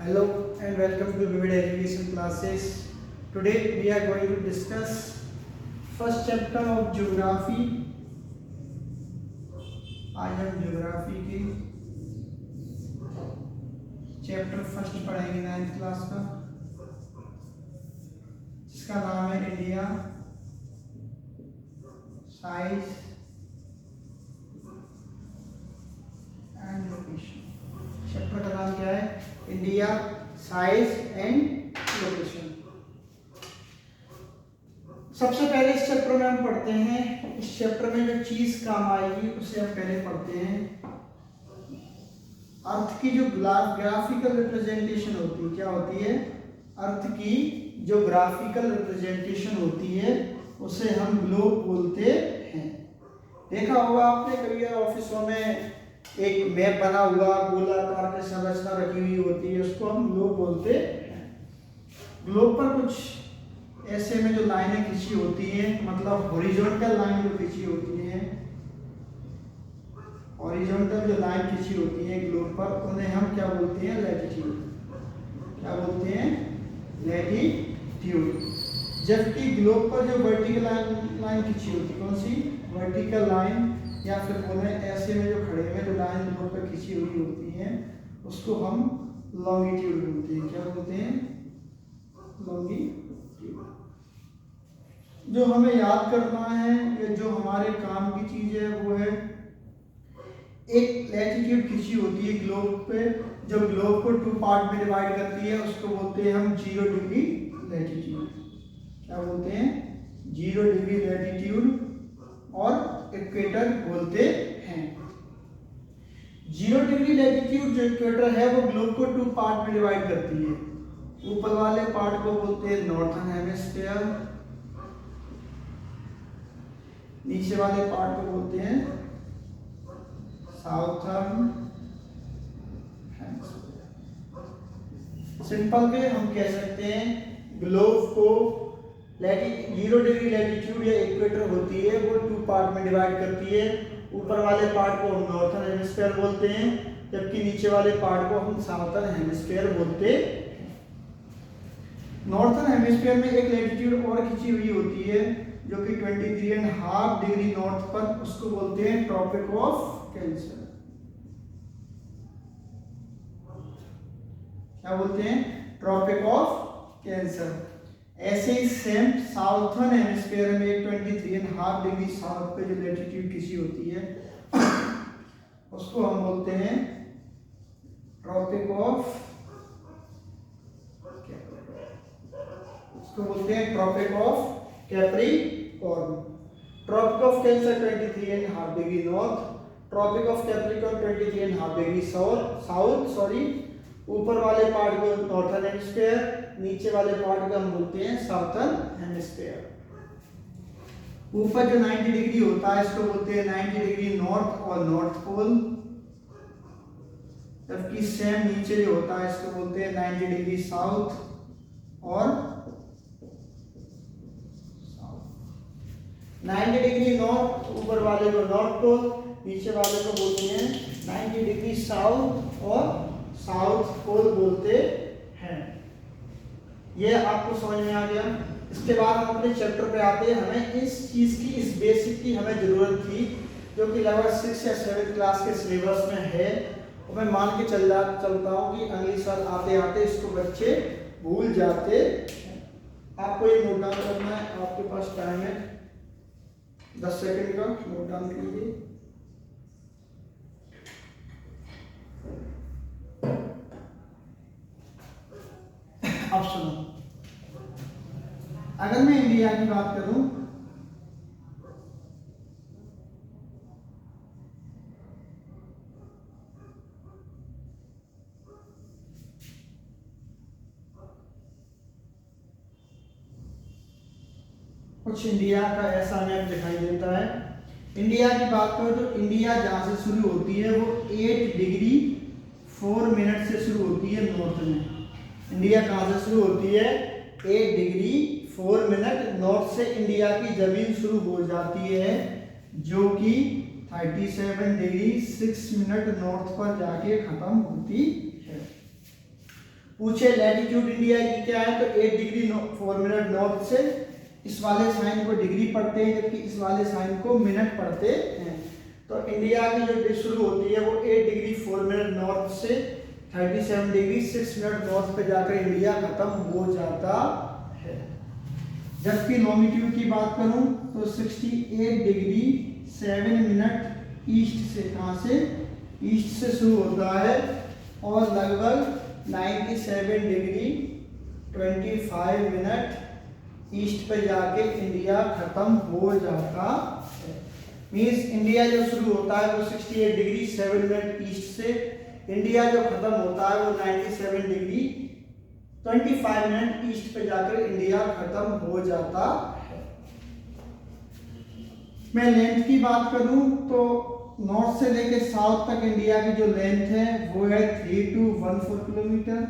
Hello and welcome to Vivid Education classes. Today we are going to discuss first chapter of Geography. आज हम geography के chapter first पढ़ेंगे 9th class का, जिसका नाम है India size and location. Chapter का नाम क्या है? India size and location. सबसे पहले इस चैप्टर में हम पढ़ते हैं, इस चैप्टर में जो चीज काम आएगी उसे हम पहले पढ़ते हैं। अर्थ की जो ग्राफिकल रिप्रेजेंटेशन होती है, क्या होती है? अर्थ की जो ग्राफिकल रिप्रेजेंटेशन होती है उसे हम ग्लोब बोलते हैं। देखा होगा आपने कभी ऑफिसों में एक मैप बना हुआ गोलाकार की संरचना रखी हुई होती है, उसको हम ग्लोब बोलते हैं। ग्लोब पर कुछ ऐसे में जो लाइनें खींची होती हैं, मतलब हॉरिजॉन्टल लाइन जो खींची होती है, हॉरिजॉन्टल जो लाइन खींची होती है ग्लोब पर, उन्हें हम क्या बोलते हैं? लैटिट्यूड। क्या बोलते हैं? लैटिट्यूड। जबकि ग्लोब पर जो वर्टिकल लाइन खींची होती है, कौन सी? वर्टिकल लाइन, या फिर बोले ऐसे में जो खड़े में जो लाइन ग्लोब पर खींची हुई होती है उसको हम लॉन्गिट्यूड बोलते हैं। क्या बोलते हैं? लॉन्गिट्यूड। जो हमें याद करना है या जो हमारे काम की चीज है वो है, एक लैटिट्यूड खींची होती है ग्लोब पे, जो ग्लोब को 2 पार्ट में डिवाइड करती है, उसको बोलते हैं हम 0 डिग्री लैटिट्यूड। क्या बोलते हैं? 0 डिग्री लैटिट्यूड और इक्वेटर बोलते हैं। 0 डिग्री लैटिट्यूड जो इक्वेटर है वो ग्लोब को 2 पार्ट में डिवाइड करती है। ऊपर वाले पार्ट को बोलते हैं नॉर्थर्न हेमिस्फीयर, नीचे वाले पार्ट को बोलते हैं साउथर्न हेमिस्फीयर। सिंपल में हम कह सकते हैं ग्लोब को 0 डिग्री लैटिट्यूड या इक्वेटर होती है वो 2 पार्ट में डिवाइड करती है। ऊपर वाले पार्ट को हम नॉर्थर्न हेमिस्फीयर बोलते हैं, जबकि नीचे वाले पार्ट को हम साउथर्न हेमिस्फीयर बोलते हैं। नॉर्थर्न हेमिस्फीयर में एक लैटिट्यूड और खींची हुई होती है जो कि 23.5 डिग्री नॉर्थ पर, उसको बोलते हैं ट्रॉपिक ऑफ कैंसर। क्या बोलते हैं? Tropic of cancer. ऐसे ही सेम साउथर्न हेमिस्फीयर में 23.5 डिग्री साउथ पे जो लैटिट्यूड खींची होती है उसको हम बोलते हैं ट्रॉपिक ऑफ, उसको बोलते हैं tropic of capricorn. Tropic of cancer 23.5 degree north, tropic of capricorn 23.5 degree south. ऊपर वाले पार्ट को नॉर्थर्न हेमिस्फीयर, नीचे वाले पार्ट को हम बोलते हैं साउथर्न हेमिस्फीयर। ऊपर जो 90 डिग्री होता है इसको बोलते हैं 90 डिग्री नॉर्थ और नॉर्थ पोल, जबकि सेम नीचे जो होता है इसको बोलते हैं 90 डिग्री साउथ और 90 डिग्री नॉर्थ, ऊपर वाले को नॉर्थ पोल, नीचे वाले को बोलते हैं 90 डिग्री साउथ और साउथ पोल बोलते हैं। ये आपको समझ में आ गया। इसके बाद हम अपने चैप्टर पे आते हैं। हमें इस चीज की, इस बेसिक की हमें जरूरत थी जो कि लगभग 6 या 7 क्लास के सिलेबस में है, और मैं मान के चलता हूँ कि अगले साल आते आते इसको बच्चे भूल जाते हैं। आपको ये नोट डाउन करना है, आपके पास टाइम है 10 सेकंड का, नोट डाउन कीजिए। अब सुनो, अगर मैं इंडिया की बात करूं कुछ इंडिया का ऐसा मैप दिखाई देता है। इंडिया की बात करो तो इंडिया जहां से शुरू होती है वो 8 डिग्री 4 मिनट से शुरू होती है नॉर्थ में। इंडिया कहां से शुरू होती है? 8 डिग्री 4 मिनट नॉर्थ से इंडिया की जमीन शुरू हो जाती है, जो कि 37 डिग्री 6 मिनट नॉर्थ पर जाके खत्म होती है। पूछे लैटिट्यूड इंडिया की क्या है तो 8 डिग्री 4 मिनट नॉर्थ से, इस वाले साइन को डिग्री पढ़ते हैं जबकि इस वाले साइन को मिनट पढ़ते हैं। तो इंडिया की जो डिश शुरू होती है वो 8 डिग्री 4 मिनट नॉर्थ से 37 डिग्री 6 मिनट नॉर्थ पे जाकर इंडिया खत्म हो जाता है। जबकि लॉन्गिट्यूड की बात करूं तो 68 डिग्री 7 मिनट ईस्ट से, कहां से, ईस्ट से शुरू होता है और लगभग 97 डिग्री 25 मिनट ईस्ट पे जाके इंडिया खत्म हो जाता है। मींस इंडिया जो शुरू होता है वो 68 डिग्री 7 मिनट ईस्ट से, इंडिया जो खत्म होता है वो 97 डिग्री 25 मिनट ईस्ट पे जाकर इंडिया खत्म हो जाता है। मैं लेंथ की बात करूं तो नॉर्थ से लेके साउथ तक इंडिया की जो लेंथ है वो है 3214 किलोमीटर,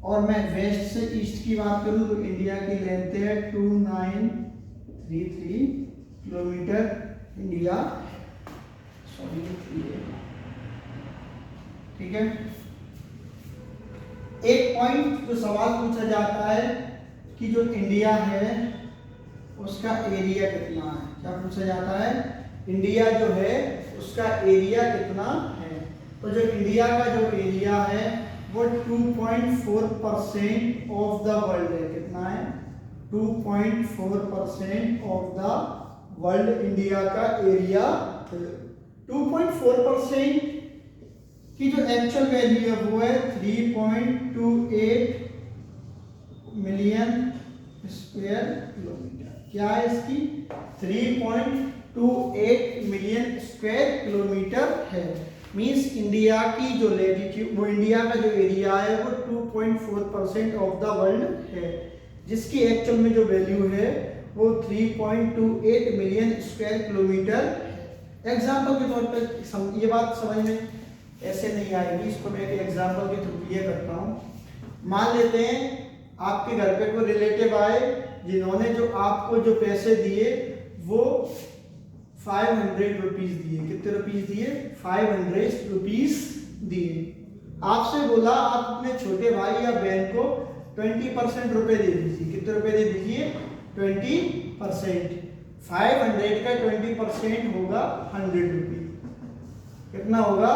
और मैं वेस्ट से ईस्ट की बात करूं तो इंडिया की लेंथ है 2933 किलोमीटर इंडिया, ठीक है। एक पॉइंट जो सवाल पूछा जाता है कि जो इंडिया है उसका एरिया कितना है, क्या पूछा जाता है, इंडिया जो है उसका एरिया कितना है। तो जो इंडिया का जो एरिया है वो 2.4% ऑफ द वर्ल्ड है, कितना है, 2.4% ऑफ द वर्ल्ड इंडिया का एरिया। 2.4% की जो एक्चुअल वैल्यू है वो है 3.28 मिलियन स्क्वायर किलोमीटर। क्या है इसकी, 3.28 मिलियन स्क्वायर किलोमीटर है। मींस इंडिया की जो लैटिट्यूड, वो इंडिया का जो एरिया है वो 2.4% ऑफ द वर्ल्ड है, जिसकी एक्चुअल में जो वैल्यू है वो 3.28 मिलियन स्क्वायर किलोमीटर है। एग्जाम्पल के तौर पर ये बात समझ में ऐसे नहीं आएगी, इसको मैं एक एग्जाम्पल के थ्रू क्लियर करता हूँ। मान लेते हैं आपके घर पे कोई रिलेटिव आए जिन्होंने जो आपको जो पैसे दिए वो 500 रुपीज दिए, कितने रुपीज दिए, 500 रुपीज दिए। आपसे बोला आप अपने छोटे भाई या बहन को 20% रुपए दे दीजिए, कितने रुपए दे दीजिए, 20%। 500 का 20% होगा 100 रुपीज, कितना होगा,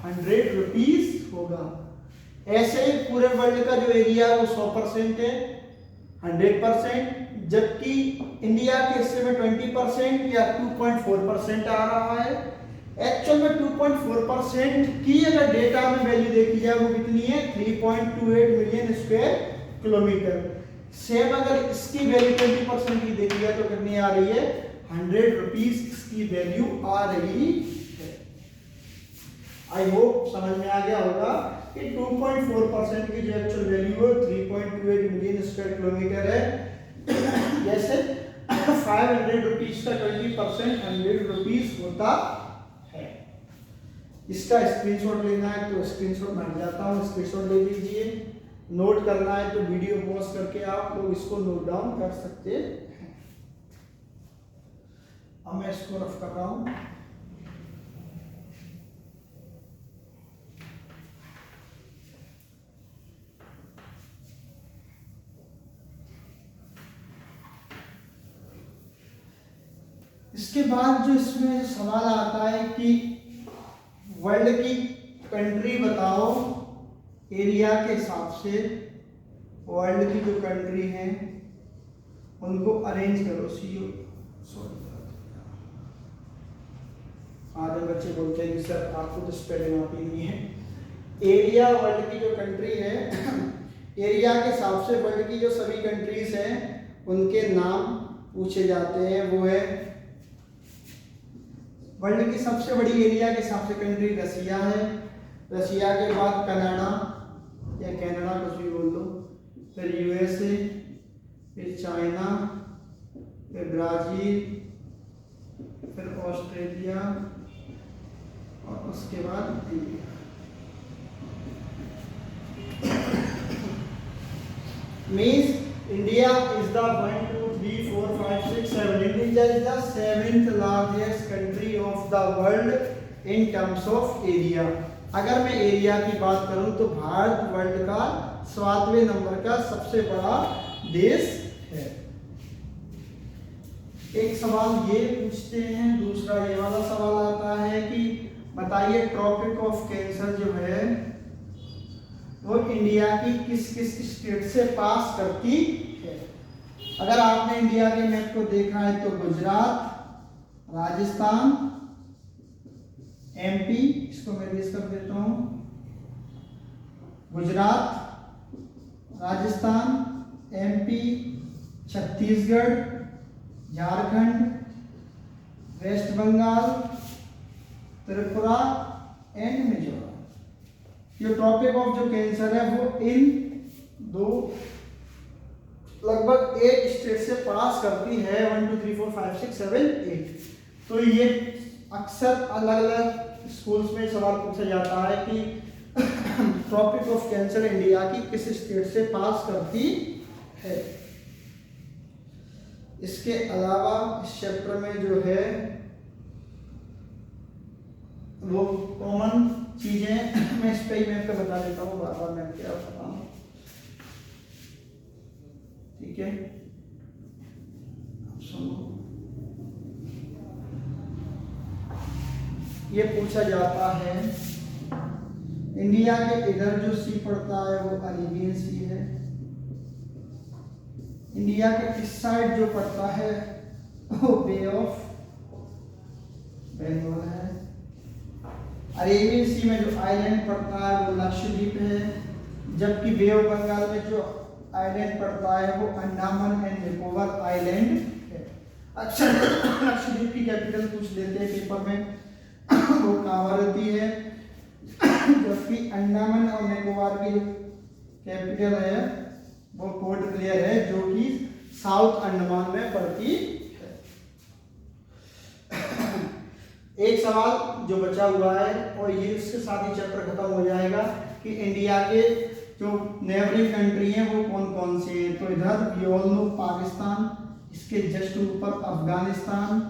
100 रुपीज होगा। ऐसे ही पूरे वर्ल्ड का जो एरिया है वो 100% है, 100%, जबकि इंडिया के हिस्से में 20% या 2.4% आ रहा है। एक्चुअल में 2.4% की अगर डेटा में वैल्यू देखी जाए वो कितनी है, 3.28 मिलियन स्क्वायर किलोमीटर। सेम अगर इसकी वैल्यू 20% की देखी जाए तो कितनी आ रही है, 100 रुपीज इसकी वैल्यू आ रही है। आई होप समझ में आ गया होगा कि 2.4% की जो एक्चुअल वैल्यू है 3.28 मिलियन स्क्वायर किलोमीटर है। जैसे 500 रुपीज का 20% 100 रुपीज होता है। इसका स्क्रीनशॉट लेना है तो स्क्रीनशॉट बन जाता हूँ, स्क्रीनशॉट ले लीजिए। नोट करना है तो वीडियो पॉज करके आप लोग इसको नोट डाउन कर सकते हैं। अब मैं इसको रफ कर रहा हूँ। इसके बाद जो इसमें सवाल आता है कि वर्ल्ड की कंट्री बताओ एरिया के हिसाब से, वर्ल्ड की जो कंट्री हैं उनको अरेंज करो। आधे बच्चे बोलते हैं कि सर आपको तो स्पेलिंग आती नहीं है। एरिया वर्ल्ड की जो कंट्री है, एरिया के हिसाब से वर्ल्ड की जो सभी कंट्रीज हैं उनके नाम पूछे जाते हैं। वो है वर्ल्ड की सबसे बड़ी एरिया के हिसाब से कंट्री रसिया है, रसिया के बाद कनाडा या कनाडा कुछ भी बोल दो, फिर यूएसए, फिर चाइना, फिर ब्राजील, फिर ऑस्ट्रेलिया और उसके बाद India. Means India is the 1, 2, 3, 4, 5, 6, 7. India is the 7th largest country of the world in terms of area. अगर मैं एरिया की बात करूं तो भारत वर्ल्ड का 7वें नंबर का सबसे बड़ा देश है। एक सवाल ये पूछते हैं, दूसरा ये वाला सवाल आता है कि बताइए ट्रॉपिक ऑफ कैंसर जो है वो इंडिया की किस किस स्टेट से पास करती है। अगर आपने इंडिया के मैप को देखा है तो गुजरात, राजस्थान, एमपी, इसको मैं रेज कर देता हूं, Gujarat, Rajasthan, MP, Chhattisgarh, Jharkhand, West Bengal, Tripura and Mizoram. ये टॉपिक ऑफ जो कैंसर है वो इन दो लगभग 8 स्टेट से पास करती है, 1 2 3 4 5 6 7 8। तो ये अक्सर अलग अलग स्कूल्स में सवाल पूछा जाता है कि ट्रॉपिक ऑफ कैंसर इंडिया की किस स्टेट से पास करती है। इसके अलावा इस चैप्टर में जो है वो कॉमन चीजें मैं इस पे ही मैप पे बता देता हूँ, बार बार मैप क्या बताऊँ, ठीक है। सुनो, ये पूछा जाता है इंडिया के इधर जो सी पड़ता है वो अरेबियन सी है, इंडिया के इस साइड जो पड़ता है वो बे ऑफ बंगाल है, अरेबियन सी में जो आइलैंड पड़ता है वो लक्षद्वीप है, जबकि बे ऑफ बंगाल में जो आइलैंड पड़ता है वो अंडमान एंड निकोबार आइलैंड है। अच्छा, लक्षद्वीप की कैपिटल पूछ लेते हैं पेपर में, वो कहाँ रहती है, जबकि अंडमान और निकोबार की जो कैपिटल है वो पोर्ट ब्लेयर है, जो कि साउथ अंडमान में पड़ती है। एक सवाल जो बचा हुआ है और ये इसके साथ ही चैप्टर खत्म हो जाएगा कि इंडिया के जो नेबरिंग कंट्री हैं वो कौन कौन से हैं। तो इधर यू ऑल नो पाकिस्तान, इसके जस्ट ऊपर अफगानिस्तान,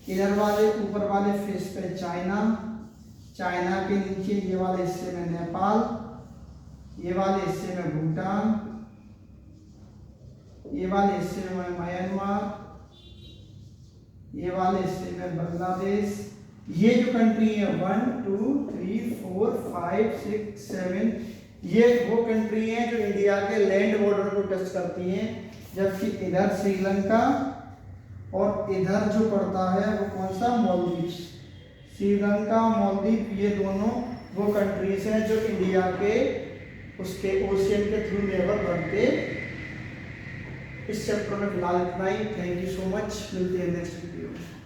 इधर वाले ऊपर वाले फेस पे चाइना, चाइना के नीचे ये वाले हिस्से में नेपाल, ये वाले हिस्से में भूटान, ये वाले हिस्से में म्यांमार, ये वाले हिस्से में बांग्लादेश। ये जो कंट्री है 1 2 3 4 5 6 7, ये वो कंट्री हैं जो इंडिया के लैंड बॉर्डर को टच करती हैं, जबकि इधर श्रीलंका और इधर जो पड़ता है वो कौन सा, मालदीव। श्रीलंका, मालदीव, ये दोनों वो कंट्रीज हैं जो इंडिया के उसके ओशियन के थ्रू नेबर बनते। इस चैप्टर में फिलहाल इतना ही। थैंक यू सो मच, मिलते हैं नेक्स्ट वीडियो में।